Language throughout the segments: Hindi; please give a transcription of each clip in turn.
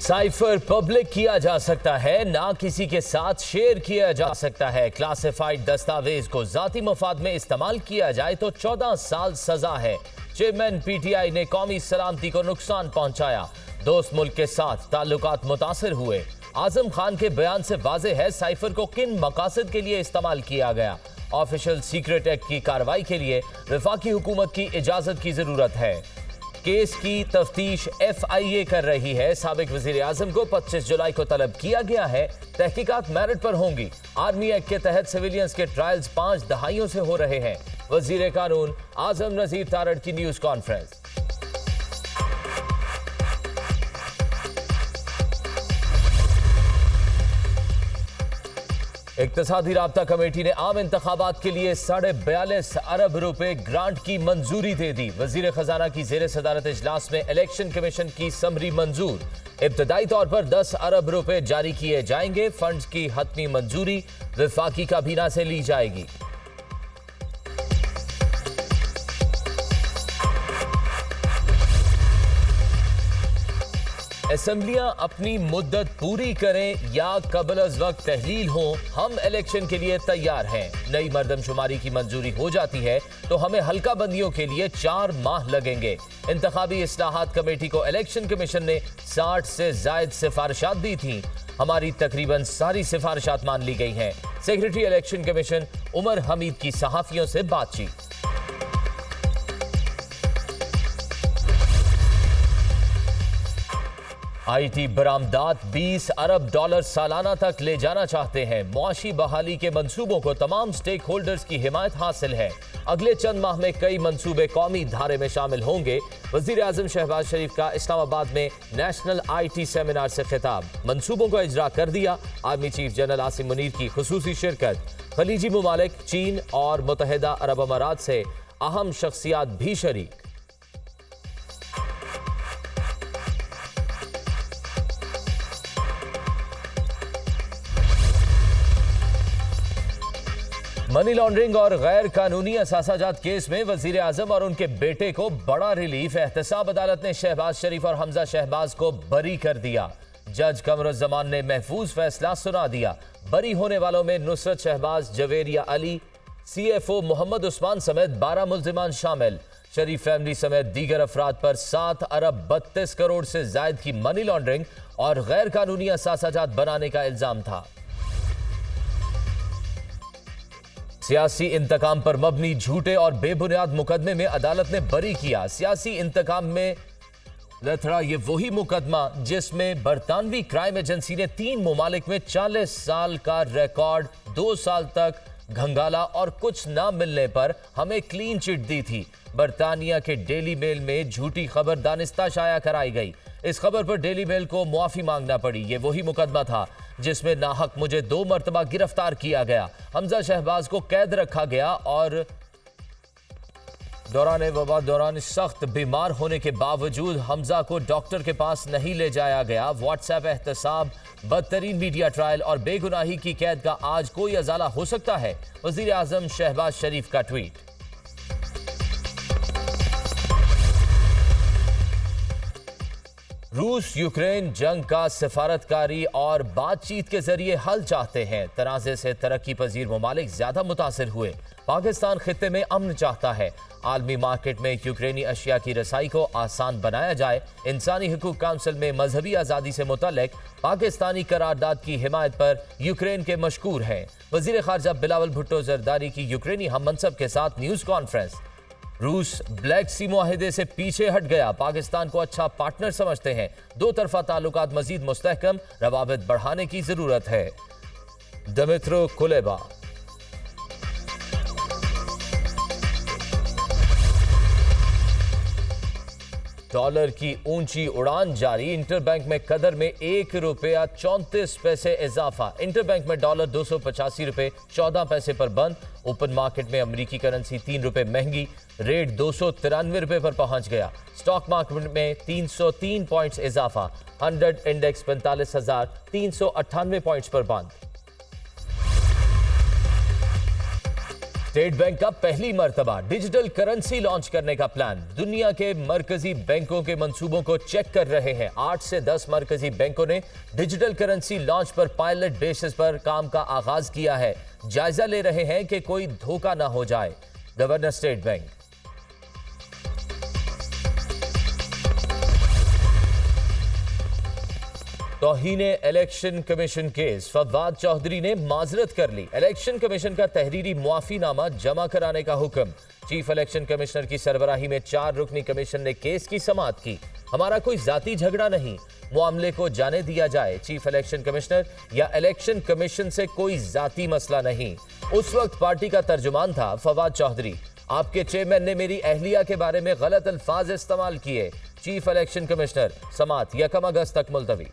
साइफर पब्लिक किया जा सकता है, ना किसी के साथ शेयर किया जा सकता है। क्लासिफाइड दस्तावेज को जाती मफाद में इस्तेमाल किया जाए तो 14 साल सजा है। चेयरमैन पीटीआई ने कौमी सलामती को नुकसान पहुंचाया। दोस्त मुल्क के साथ ताल्लुकात मुतासिर हुए। आजम खान के बयान से वाज़ेह है साइफर को किन मकासद के लिए इस्तेमाल किया गया। ऑफिशियल सीक्रेट एक्ट की कार्रवाई के लिए वफाकी हुकूमत की इजाजत की जरूरत है। केस की तफ्तीश FIA कर रही है। साबिक वजीर आजम को 25 जुलाई को तलब किया गया है। तहकीकात मेरिट पर होंगी। आर्मी एक्ट के तहत सिविलियंस के ट्रायल्स 5 दहाइयों से हो रहे हैं। वजीर कानून आजम नजीर तारड़ की न्यूज कॉन्फ्रेंस। इक्तिसादी राब्ता कमेटी ने आम इंतखाबात के लिए 42.5 अरब रुपए ग्रांट की मंजूरी दे दी। वजीर खजाना की जेर सदारत इजलास में इलेक्शन कमीशन की समरी मंजूर। इब्तदाई तौर पर 10 अरब रुपए जारी किए जाएंगे। फंड्स की हतमी मंजूरी वफाकी काबीना से ली जाएगी। असेंबलियां अपनी मुद्दत पूरी करें या कबल अज वक्त तहलील हो, हम इलेक्शन के लिए तैयार हैं। नई मर्दमशुमारी की मंजूरी हो जाती है तो हमें हल्का बंदियों के लिए 4 माह लगेंगे। इंतखाबी इस्लाहात कमेटी को इलेक्शन कमीशन ने 60 से जायद सिफारिशात दी थी। हमारी तकरीबन सारी सिफारिशात मान ली गई हैं। Secretary election commission Umar Hamid की सहाफियों से बातचीत। IT बरामदात 20 अरब डॉलर सालाना तक ले जाना चाहते हैं। मुआशी बहाली के मंसूबों को तमाम स्टेक होल्डर्स की हिमायत हासिल है। अगले चंद माह में कई मंसूबे कौमी धारे में शामिल होंगे। वजीर आजम शहबाज शरीफ का इस्लामाबाद में नेशनल IT सेमिनार से खिताब। मंसूबों को इजरा कर दिया। Army chief general Asim Munir की खुसूसी शिरकत। खलीजी ममालिक चीन और मुत्तहिदा अरब अमारात से अहम शख्सियात भी शरीक। मनी लॉन्ड्रिंग और गैर कानूनी असासाजात केस में वजीर आजम और उनके बेटे को बड़ा रिलीफ। एहतसाब अदालत ने शहबाज शरीफ और हमजा शहबाज को बरी कर दिया। जज कमरुज़्ज़मान ने महफूज फैसला सुना दिया। बरी होने वालों में नुसरत शहबाज, जवेरिया अली, CFO मोहम्मद उस्मान समेत 12 मुल्जिमान शामिल। शरीफ फैमिली समेत दीगर अफराद पर 7 अरब 32 करोड़ से जायद की मनी लॉन्ड्रिंग और गैर कानूनी असासाजात बनाने का इल्जाम था। सियासी इंतकाम पर मबनी झूठे और बेबुनियाद मुकदमे में अदालत ने बरी किया। सियासी इंतकाम में लथड़ा ये वही मुकदमा जिसमें बरतानवी क्राइम एजेंसी ने 3 ममालिक में 40 साल का रिकॉर्ड 2 साल तक घंगाला और कुछ ना मिलने पर हमें क्लीन चिट दी थी। बरतानिया के डेली मेल में झूठी खबर दानिस्ता शाया कराई गई। इस खबर पर डेली मेल को मुआफी मांगना पड़ी। ये वही मुकदमा था जिसमें नाहक मुझे 2 मरतबा गिरफ्तार किया गया। हमजा शहबाज को कैद रखा गया और दौरान सख्त बीमार होने के बावजूद हमजा को डॉक्टर के पास नहीं ले जाया गया। व्हाट्सएप एहतसाब, बदतरीन मीडिया ट्रायल और बेगुनाही की कैद का आज कोई अजाला हो सकता है। वजीर आजम शहबाज शरीफ का ट्वीट। रूस यूक्रेन जंग का सिफारतकारी और बातचीत के जरिए हल चाहते हैं। तनाज़े से तरक्की पजीर ममालिक ज्यादा मुतासिर हुए। पाकिस्तान खित्ते में अमन चाहता है। आलमी मार्केट में यूक्रेनी अशिया की रसाई को आसान बनाया जाए। इंसानी हकूक काउंसिल में मजहबी आज़ादी से मुतल्लिक पाकिस्तानी करारदाद की हिमायत पर यूक्रेन के मशकूर हैं। वजीर खारजा बिलावल भुट्टो जरदारी की यूक्रेनी हम मनसब के साथ न्यूज कॉन्फ्रेंस। रूस ब्लैक सी मुआहिदे से पीछे हट गया। पाकिस्तान को अच्छा पार्टनर समझते हैं। 2 तरफा ताल्लुकात मजीद मुस्तहकम, रवाबित बढ़ाने की जरूरत है। दमित्रो कुलेबा। डॉलर की ऊंची उड़ान जारी। इंटरबैंक में कदर में 1 रुपया 34 पैसे इजाफा। इंटरबैंक में डॉलर 285 रुपए 14 पैसे पर बंद। ओपन मार्केट में अमेरिकी करेंसी 3 रुपए महंगी, रेट 293 रुपए पर पहुंच गया। स्टॉक मार्केट में 303 पॉइंट्स इजाफा। 100 इंडेक्स 45,398 पॉइंट्स पर बंद। स्टेट बैंक का पहली मर्तबा डिजिटल करेंसी लॉन्च करने का प्लान। दुनिया के मरकजी बैंकों के मंसूबों को चेक कर रहे हैं। 8 से 10 मरकजी बैंकों ने डिजिटल करेंसी लॉन्च पर पायलट बेसिस पर काम का आगाज किया है। जायजा ले रहे हैं कि कोई धोखा ना हो जाए। Governor state bank. तौहीने election commission case, Fawad Chaudhry ने माजरत कर ली। इलेक्शन कमीशन का तहरीरी मुआफीनामा जमा कराने का हुक्म। चीफ इलेक्शन कमिश्नर की सरबराही में 4 रुकनी कमीशन ने केस की समाअत की। हमारा कोई जाती झगड़ा नहीं, मामले को जाने दिया जाए। चीफ इलेक्शन कमिश्नर या इलेक्शन कमीशन से कोई जाती मसला नहीं। उस वक्त पार्टी का तर्जुमान था फवाद चौधरी। आपके चेयरमैन ने मेरी अहलिया के बारे में गलत अल्फाज इस्तेमाल किए। Chief election commissioner. समाअत 1 अगस्त तक मुलतवी।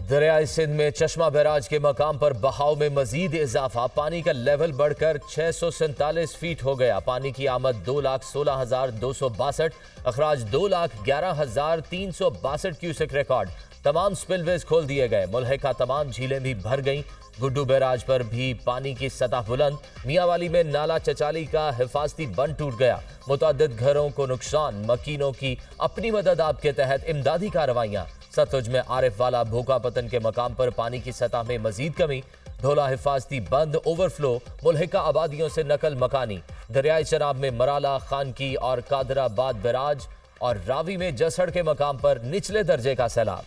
दरियाई सिंध में चश्मा बैराज के मकाम पर बहाव में मजीद इजाफा। पानी का लेवल बढ़कर 647 फीट हो गया। पानी की आमद 2,16,262, अखराज 2,11,362 क्यूसेक रिकॉर्ड। तमाम स्पिलवेज खोल दिए गए। मुल्हिका तमाम झीलें भी भर गईं। गुड्डू बैराज पर भी पानी की सतह बुलंद। मियांवाली में नाला चचाली का हिफाजती बंद टूट गया। मुतअद्दिद घरों को नुकसान। मकीनों की अपनी मदद आप के तहत इमदादी कार्रवाइयां। सतलुज में आरिफ वाला भूखा पतन के मकाम पर पानी की सतह में मजीद कमी। ढोला हिफाजती बंद ओवरफ्लो। मुल्हिका आबादियों से नकल मकानी। दरियाई चनाब में मराला, खानकी और कादराबाद बैराज और रावी में जसड़ के मकाम पर निचले दर्जे का सैलाब।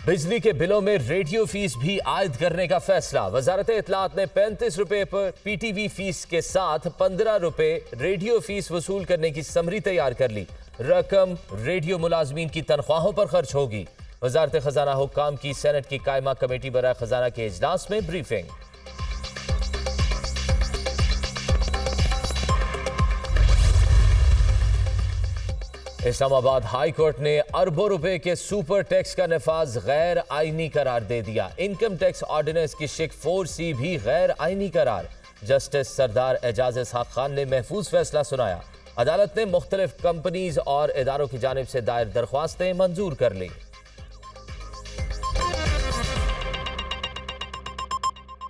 बिजली के बिलों में रेडियो फीस भी आयद करने का फैसला। वजारत इत्तलात ने 35 रुपए पर पीटीवी फीस के साथ 15 रुपए रेडियो फीस वसूल करने की समरी तैयार कर ली। रकम रेडियो मुलाजमीन की तनख्वाहों पर खर्च होगी। वजारत खजाना हुक्काम की सेनेट की कायमा कमेटी बराए खजाना के इजलास में ब्रीफिंग। इस्लामाबाद हाई कोर्ट ने अरबों रुपए के सुपर टैक्स का नफाज गैर आईनी करार दे दिया। इनकम टैक्स ऑर्डिनेंस की शिक 4C भी गैर आईनी करार। जस्टिस सरदार एजाज इसहाक खान ने महफूज फैसला सुनाया। अदालत ने मुख्तलिफ कंपनीज और इदारों की जानिब से दायर दरख्वास्तें मंजूर कर ली।